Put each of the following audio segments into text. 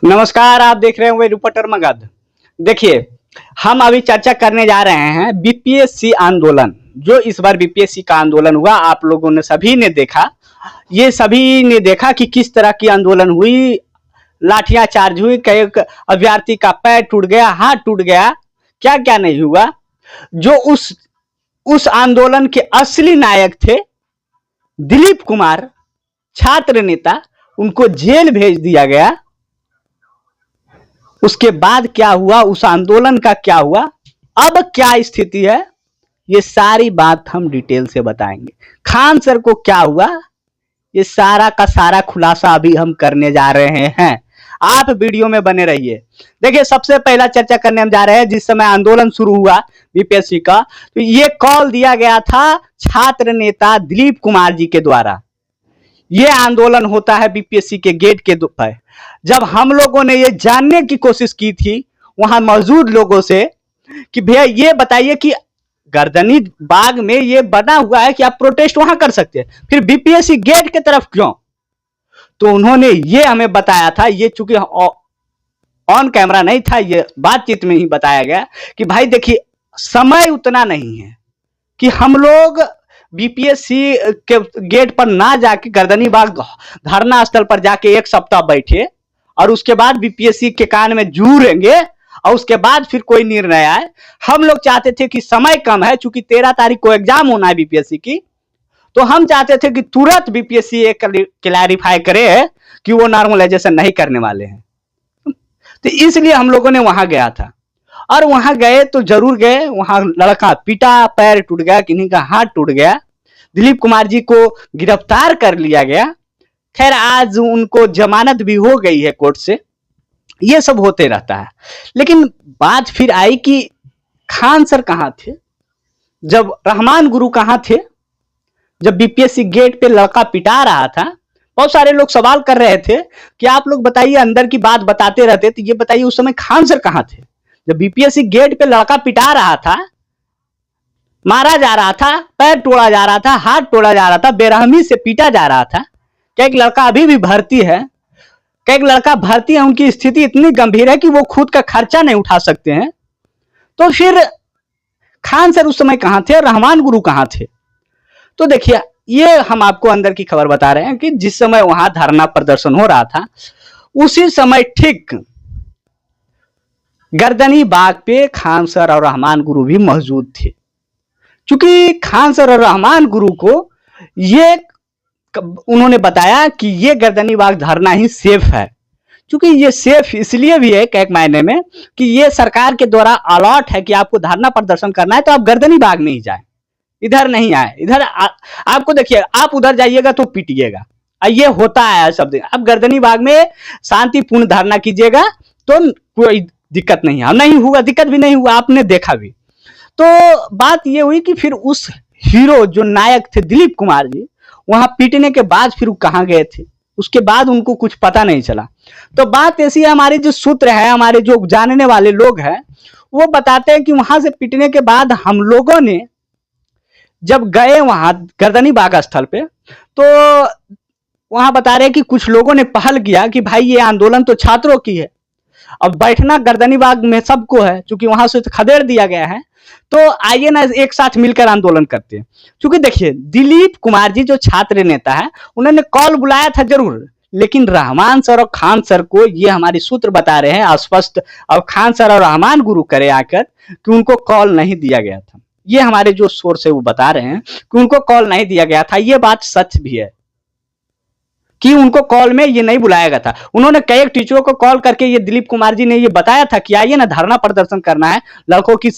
नमस्कार, आप देख रहे हैं रिपोर्टर मगध। देखिए, हम अभी चर्चा करने जा रहे हैं बीपीएससी आंदोलन। जो इस बार बीपीएससी का आंदोलन हुआ, आप लोगों ने सभी ने देखा। ये सभी ने देखा कि किस तरह की आंदोलन हुई, लाठियां चार्ज हुई, कई अभ्यर्थी का पैर टूट गया, हाथ टूट गया, क्या क्या नहीं हुआ। जो उस आंदोलन के असली नायक थे दिलीप कुमार, छात्र नेता, उनको जेल भेज दिया गया। उसके बाद क्या हुआ, उस आंदोलन का क्या हुआ, अब क्या स्थिति है, ये सारी बात हम डिटेल से बताएंगे। खान सर को क्या हुआ, ये सारा का सारा खुलासा अभी हम करने जा रहे हैं। आप वीडियो में बने रहिए। देखिए, सबसे पहला चर्चा करने हम जा रहे हैं। जिस समय आंदोलन शुरू हुआ बीपीएससी का, तो ये कॉल दिया गया था छात्र नेता दिलीप कुमार जी के द्वारा। ये आंदोलन होता है बीपीएससी के गेट के पर। जब हम लोगों ने ये जानने की कोशिश की थी वहां मौजूद लोगों से कि भैया ये बताइए कि गर्दनी बाग में ये बना हुआ है कि आप प्रोटेस्ट वहां कर सकते हैं, फिर बीपीएससी गेट की तरफ क्यों? तो उन्होंने ये हमें बताया था, ये चूंकि ऑन कैमरा नहीं था, ये बातचीत में ही बताया गया कि भाई देखिए, समय उतना नहीं है कि हम लोग बीपीएससी के गेट पर ना जाके गर्दनी बाग धरना स्थल पर जाके एक सप्ताह बैठे और उसके बाद बीपीएससी के कान में जूरेंगे और उसके बाद फिर कोई निर्णय आए। हम लोग चाहते थे कि समय कम है, चूंकि 13 तारीख को एग्जाम होना है बीपीएससी की, तो हम चाहते थे कि तुरंत बीपीएससी एक क्लैरिफाई करे कि वो नॉर्मलाइजेशन नहीं करने वाले हैं। तो इसलिए हम लोगों ने वहां गया था, और वहां गए तो जरूर गए। वहां लड़का पीटा, पैर टूट गया, किन्हीं का हाथ टूट गया, दिलीप कुमार जी को गिरफ्तार कर लिया गया। खैर, आज उनको जमानत भी हो गई है कोर्ट से। ये सब होते रहता है। लेकिन बात फिर आई कि खान सर कहां थे, जब रहमान गुरु कहां थे, जब बीपीएससी गेट पे लड़का पिटा रहा था। बहुत सारे लोग सवाल कर रहे थे कि आप लोग बताइए, अंदर की बात बताते रहते, तो ये बताइए उस समय खान सर कहां थे जब बीपीएससी गेट पे लड़का पिटा रहा था, मारा जा रहा था, पैर तोड़ा जा रहा था, हाथ तोड़ा जा रहा था, बेरहमी से पीटा जा रहा था। क्या एक लड़का अभी भी भर्ती है, क्या एक लड़का भर्ती है, उनकी स्थिति इतनी गंभीर है कि वो खुद का खर्चा नहीं उठा सकते हैं। तो फिर खान सर उस समय कहां थे, रहमान गुरु कहां थे? तो देखिए, ये हम आपको अंदर की खबर बता रहे हैं कि जिस समय वहां धरना प्रदर्शन हो रहा था, उसी समय ठीक गर्दनी बाग पे खान सर और रहमान गुरु भी मौजूद थे। क्योंकि खान सर और रहमान गुरु को ये उन्होंने बताया कि ये गर्दनी बाग धरना ही सेफ है। क्योंकि ये सेफ इसलिए भी है एक मायने में कि ये सरकार के द्वारा अलॉट है कि आपको धरना प्रदर्शन करना है तो आप गर्दनी बाग में ही जाए, इधर नहीं आए। इधर आपको देखिए, आप उधर जाइएगा तो पीटिएगा, ये होता है सब दिन। आप गर्दनी बाग में शांतिपूर्ण धरना कीजिएगा तो कोई दिक्कत नहीं है, नहीं हुआ, दिक्कत भी नहीं हुआ, आपने देखा भी। तो बात ये हुई कि फिर उस हीरो जो नायक थे दिलीप कुमार जी, वहां पीटने के बाद फिर कहां गए थे, उसके बाद उनको कुछ पता नहीं चला। तो बात ऐसी है, हमारे जो सूत्र है, हमारे जो जानने वाले लोग हैं, वो बताते हैं कि वहां से पीटने के बाद हम लोगों ने जब गए वहां गर्दनी बाग स्थल पे, तो वहां बता रहे हैं कि कुछ लोगों ने पहल किया कि भाई ये आंदोलन तो छात्रों की है, अब बैठना गर्दनी बाग में सबको है, क्योंकि वहां से खदेड़ दिया गया है, तो आइए ना एक साथ मिलकर आंदोलन करते हैं। क्योंकि देखिए, दिलीप कुमार जी जो छात्र नेता है, उन्होंने कॉल बुलाया था जरूर, लेकिन रहमान सर और खान सर को, ये हमारे सूत्र बता रहे हैं स्पष्ट, और खान सर और रहमान गुरु करे आकर कि उनको कॉल नहीं दिया गया था। ये हमारे जो सोर्स है वो बता रहे हैं कि उनको कॉल नहीं दिया गया था। ये बात सच भी है कि उनको कॉल में ये नहीं बुलाया गया था। उन्होंने कई टीचरों को कॉल करके ये दिलीप कुमार जी ने ये बताया था कि आइए ना धरना प्रदर्शन करना है, लड़कों की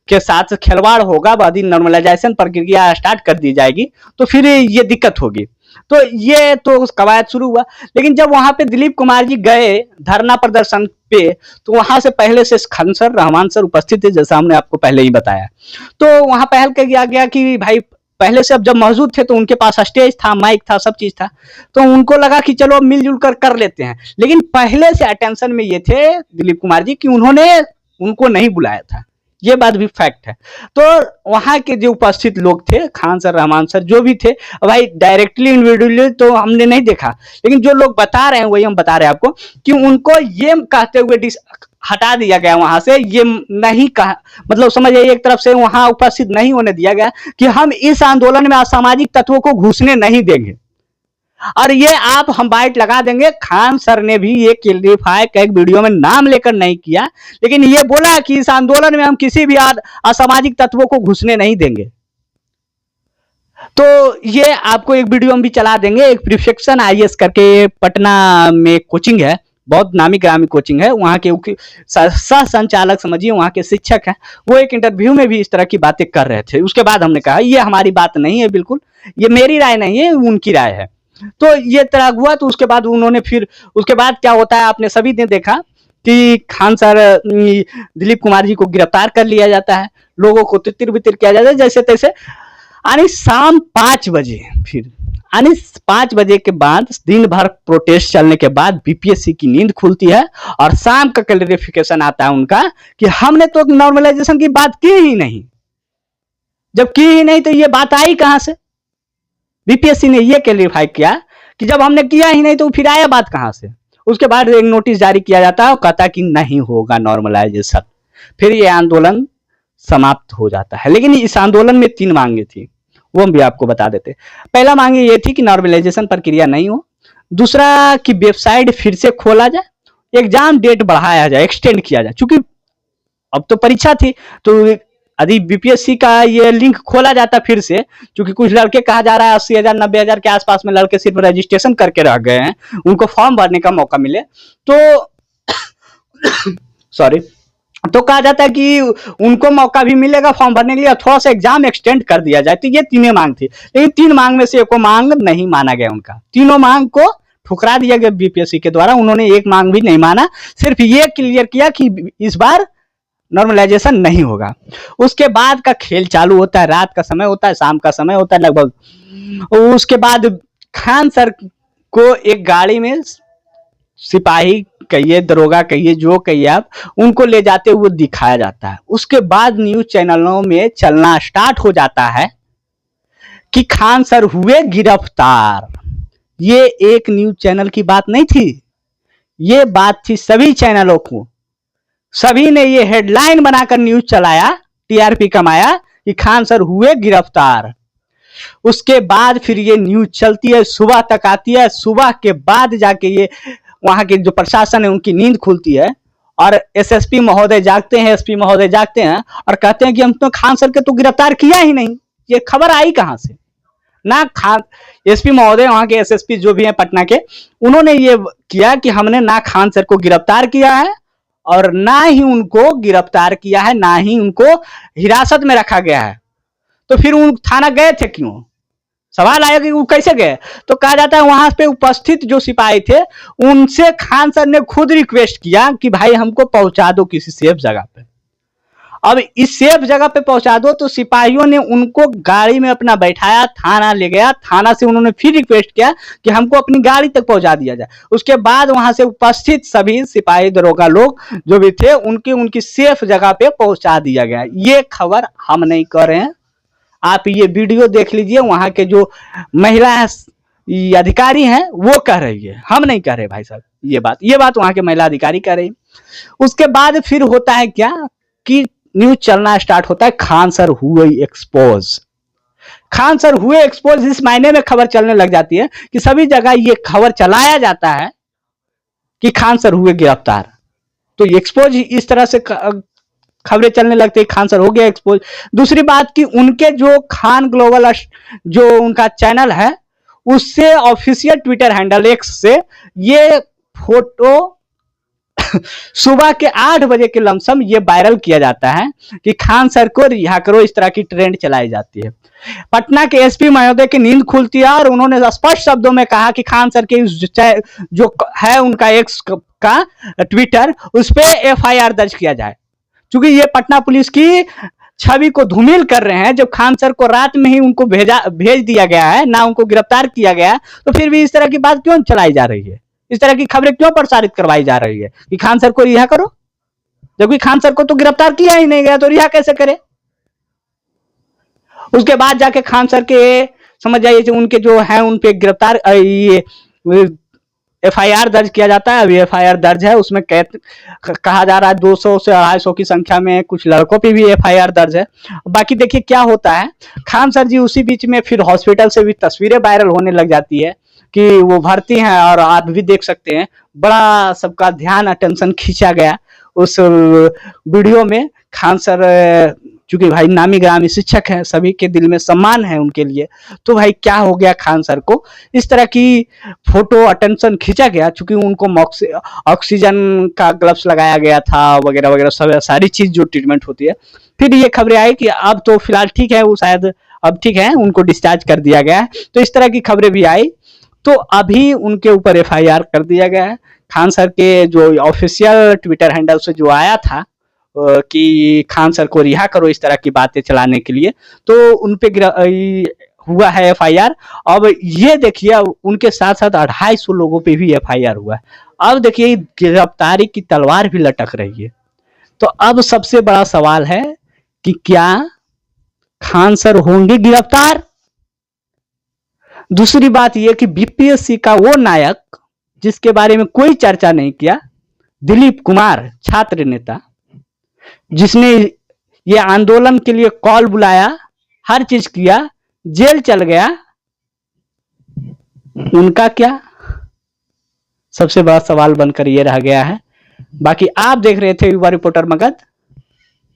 के साथ खिलवाड़ होगा, बाद नॉर्मलाइजेशन प्रक्रिया स्टार्ट कर दी जाएगी तो फिर ये दिक्कत होगी। तो ये तो कवायद शुरू हुआ। लेकिन जब वहां पे दिलीप कुमार जी गए धरना प्रदर्शन पे, तो वहां से पहले से खान सर, रहमान सर उपस्थित थे, जैसा हमने आपको पहले ही बताया। तो वहां पहल किया गया कि भाई पहले से अब जब मौजूद थे तो उनके पास स्टेज था, माइक था, सब चीज था, तो उनको लगा कि चलो मिलजुल कर लेते हैं। लेकिन पहले से अटेंशन में ये थे दिलीप कुमार जी कि उन्होंने उनको नहीं बुलाया था। ये बात भी फैक्ट है। तो वहां के जो उपस्थित लोग थे, खान सर, रहमान सर, जो भी थे, भाई डायरेक्टली इंडिविजुअली तो हमने नहीं देखा, लेकिन जो लोग बता रहे हैं वही हम बता रहे हैं आपको कि उनको ये कहते हुए हटा दिया गया वहां से, ये नहीं कहा, मतलब समझिए एक तरफ से वहां उपस्थित नहीं होने दिया गया कि हम इस आंदोलन में असामाजिक तत्वों को घुसने नहीं देंगे। और ये आप हम बाइट लगा देंगे, खान सर ने भी ये क्लियरिफाई का एक वीडियो में नाम लेकर नहीं किया, लेकिन ये बोला कि इस आंदोलन में हम किसी भी असामाजिक तत्वों को घुसने नहीं देंगे। तो ये आपको एक वीडियो हम भी चला देंगे, एक प्रिफेक्शन आईएएस करके पटना में कोचिंग है, बहुत नामी ग्रामी कोचिंग है, वहां के सह संचालक समझिए, वहां के शिक्षक हैं, वो एक इंटरव्यू में भी इस तरह की बातें कर रहे थे। उसके बाद हमने कहा ये हमारी बात नहीं है, बिल्कुल ये मेरी राय नहीं है, उनकी राय है। तो ये तरह हुआ। तो उसके बाद उन्होंने फिर उसके बाद क्या होता है, आपने सभी ने देखा कि खान सर, दिलीप कुमार जी को गिरफ्तार कर लिया जाता है, लोगों को तितर बितर किया जाता है जैसे तैसे। यानी शाम 5 बजे, फिर यानी 5 बजे के बाद दिन भर प्रोटेस्ट चलने के बाद बीपीएससी की नींद खुलती है और शाम का क्लैरिफिकेशन आता है उनका कि हमने तो नॉर्मलाइजेशन की बात की ही नहीं। जब की ही नहीं तो ये बात आई कहां से? बीपीएससी ने ये क्लैरिफाई किया कि जब हमने किया ही नहीं तो फिर आया बात कहां से। उसके बाद एक नोटिस जारी किया जाता है और कहता कि नहीं होगा नॉर्मलाइजेशन, फिर ये आंदोलन समाप्त हो जाता है। लेकिन इस आंदोलन में 3 मांगे थी, वो हम भी आपको बता देते। पहला मांग ये थी कि नॉर्मलाइजेशन प्रक्रिया नहीं हो, दूसरा कि वेबसाइट फिर से खोला जाए, एग्जाम डेट बढ़ाया जाए, एक्सटेंड किया जाए, क्योंकि अब तो परीक्षा थी तो यदि बीपीएससी का ये लिंक खोला जाता फिर से, क्योंकि कुछ लड़के कहा जा रहा है 80,000 90,000 के आसपास में लड़के सिर्फ रजिस्ट्रेशन करके रह गए हैं, उनको फॉर्म भरने का मौका मिले तो सॉरी, तो कहा जाता है कि उनको मौका भी मिलेगा फॉर्म भरने के लिए, थोड़ा सा एग्जाम एक्सटेंड कर दिया जाए। तो ये 3 मांग थी, लेकिन 3 मांग में से एक मांग नहीं माना गया उनका, तीनों मांग को ठुकरा दिया गया बीपीएससी के द्वारा। उन्होंने एक मांग भी नहीं माना, सिर्फ ये क्लियर किया कि इस बार नॉर्मलाइजेशन नहीं होगा। उसके बाद का खेल चालू होता है, रात का समय होता है, शाम का समय होता है लगभग। उसके बाद खान सर को एक गाड़ी में सिपाही कहिए, दरोगा कहिए, जो कहिए आप, उनको ले जाते हुए दिखाया जाता है। उसके बाद न्यूज चैनलों में चलना स्टार्ट हो जाता है कि खान सर हुए गिरफ्तार। ये एक न्यूज चैनल की बात नहीं थी, ये बात थी सभी चैनलों को, सभी ने ये हेडलाइन बनाकर न्यूज चलाया, टीआरपी कमाया कि खान सर हुए गिरफ्तार। उसके बाद फिर ये न्यूज चलती है, सुबह तक आती है, सुबह के बाद जाके ये वहां के जो प्रशासन है उनकी नींद खुलती है और एसएसपी महोदय जागते हैं, एसपी महोदय जागते हैं और कहते हैं कि हम तो खान सर के तो गिरफ्तार किया ही नहीं। ये खबर आई कहां से? ना खान, एसपी महोदय वहां के एसएसपी जो भी हैं पटना के, उन्होंने ये किया कि हमने ना खान सर को गिरफ्तार किया है और ना ही उनको गिरफ्तार किया है, ना ही उनको हिरासत में रखा गया है। तो फिर उन थाना गए थे क्यों? सवाल आया कि वो कैसे गए? तो कहा जाता है वहां पे उपस्थित जो सिपाही थे उनसे खान सर ने खुद रिक्वेस्ट किया कि भाई हमको पहुंचा दो किसी सेफ जगह पे। अब इस सेफ जगह पे पहुंचा दो, तो सिपाहियों ने उनको गाड़ी में अपना बैठाया, थाना ले गया, थाना से उन्होंने फिर रिक्वेस्ट किया कि हमको अपनी गाड़ी तक पहुंचा दिया जाए। उसके बाद वहां से उपस्थित सभी सिपाही दरोगा लोग जो भी थे उनकी सेफ जगह पे पहुंचा दिया गया। ये खबर हम नहीं कर रहे हैं, आप ये वीडियो देख लीजिए, वहां के जो महिला अधिकारी हैं वो कह रही है, हम नहीं कह रहे भाई साहब। ये बात वहां के महिला अधिकारी कह रही। उसके बाद फिर होता है क्या कि न्यूज चलना स्टार्ट होता है, खान सर हुए एक्सपोज। खान सर हुए एक्सपोज इस मायने में खबर चलने लग जाती है कि सभी जगह ये खबर चलाया जाता है कि खान सर हुए गिरफ्तार। तो एक्सपोज इस तरह से खबरें चलने लगती है, खान सर हो गया एक्सपोज। दूसरी बात कि उनके जो खान ग्लोबल जो उनका चैनल है उससे ऑफिशियल ट्विटर हैंडल एक्स से ये फोटो सुबह के 8 बजे के लमसम ये वायरल किया जाता है कि खान सर को रिहा करो, इस तरह की ट्रेंड चलाई जाती है। पटना के एसपी महोदय की नींद खुलती है और उन्होंने स्पष्ट शब्दों में कहा कि खान सर के जो है उनका एक्स का ट्विटर, उस पर एफआईआर दर्ज किया जाए, क्योंकि ये पटना पुलिस की छवि को धूमिल कर रहे हैं। जब खान सर को रात में ही उनको भेज दिया गया है, ना उनको गिरफ्तार किया गया, तो फिर भी इस तरह की बात क्यों चलाई जा रही है, इस तरह की खबरें क्यों प्रसारित करवाई जा रही है कि खान सर को रिहा करो? जबकि खान सर को तो गिरफ्तार किया ही नहीं गया, तो रिहा कैसे करे? उसके बाद जाके खान सर के समझ जाइए उनके जो है उन पे गिरफ्तार ये एफआईआर दर्ज किया जाता है। अभी एफआईआर दर्ज है, उसमें कहा जा रहा है 200 से 250 की संख्या में कुछ लड़कों पे भी एफआईआर दर्ज है। बाकी देखिए क्या होता है, खान सर जी उसी बीच में फिर हॉस्पिटल से भी तस्वीरें वायरल होने लग जाती है कि वो भर्ती हैं, और आप भी देख सकते हैं बड़ा सबका ध्यान अटेंशन खींचा गया उस वीडियो में। खान सर चूंकि भाई नामी ग्रामी शिक्षक हैं, सभी के दिल में सम्मान है उनके लिए, तो भाई क्या हो गया खान सर को इस तरह की फोटो अटेंशन खींचा गया, चूंकि उनको ऑक्सीजन का ग्लव्स लगाया गया था वगैरह वगैरह सब सारी चीज जो ट्रीटमेंट होती है। फिर ये खबरें आई कि अब तो फिलहाल ठीक है, वो शायद अब ठीक है, उनको डिस्चार्ज कर दिया गया है। तो इस तरह की खबरें भी आई, तो अभी उनके ऊपर एफआईआर कर दिया गया है। खान सर के जो ऑफिशियल ट्विटर हैंडल से जो आया था कि खान सर को रिहा करो इस तरह की बातें चलाने के लिए, तो उन पे हुआ है एफआईआर। अब ये देखिए उनके साथ साथ 250 लोगों पे भी एफआईआर हुआ है। अब देखिए गिरफ्तारी की तलवार भी लटक रही है। तो अब सबसे बड़ा सवाल है कि क्या खान सर होंगे गिरफ्तार? दूसरी बात यह कि बीपीएससी का वो नायक जिसके बारे में कोई चर्चा नहीं किया, दिलीप कुमार छात्र नेता, जिसने ये आंदोलन के लिए कॉल बुलाया, हर चीज किया, जेल चल गया, उनका क्या? सबसे बड़ा सवाल बनकर ये रह गया है। बाकी आप देख रहे थे युवा रिपोर्टर मगध।